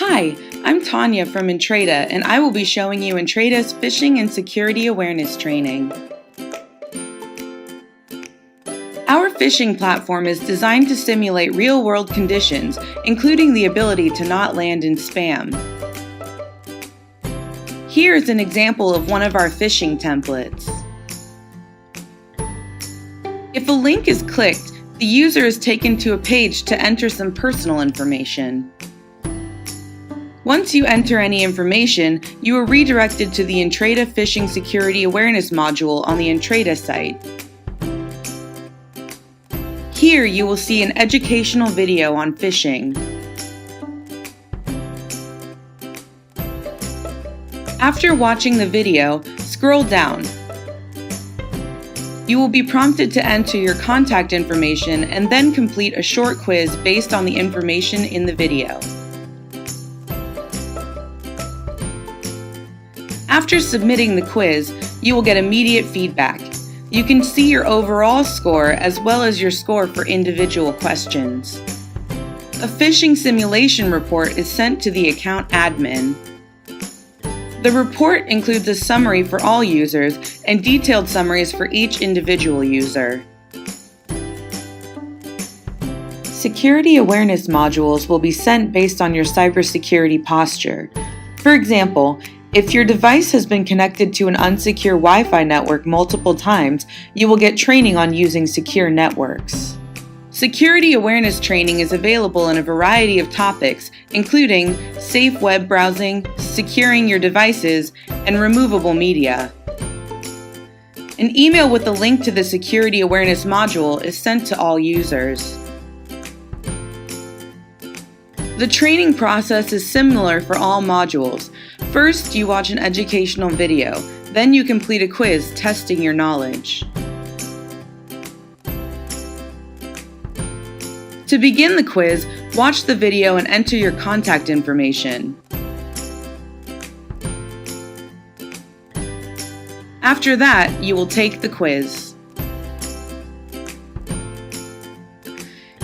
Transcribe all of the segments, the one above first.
Hi, I'm Tanya from Entreda, and I will be showing you Entreda's phishing and security awareness training. Our phishing platform is designed to simulate real-world conditions, including the ability to not land in spam. Here is an example of one of our phishing templates. If a link is clicked, the user is taken to a page to enter some personal information. Once you enter any information, you are redirected to the Entreda Phishing Security Awareness module on the Entreda site. Here you will see an educational video on phishing. After watching the video, scroll down. You will be prompted to enter your contact information and then complete a short quiz based on the information in the video. After submitting the quiz, you will get immediate feedback. You can see your overall score as well as your score for individual questions. A phishing simulation report is sent to the account admin. The report includes a summary for all users and detailed summaries for each individual user. Security awareness modules will be sent based on your cybersecurity posture. For example, if your device has been connected to an unsecure Wi-Fi network multiple times, you will get training on using secure networks. Security awareness training is available in a variety of topics, including safe web browsing, securing your devices, and removable media. An email with a link to the security awareness module is sent to all users. The training process is similar for all modules. First, you watch an educational video, then you complete a quiz testing your knowledge. To begin the quiz, watch the video and enter your contact information. After that, you will take the quiz.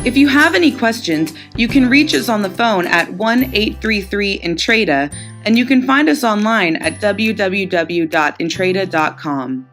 If you have any questions, you can reach us on the phone at 1-833-ENTREDA, and you can find us online at www.entreda.com.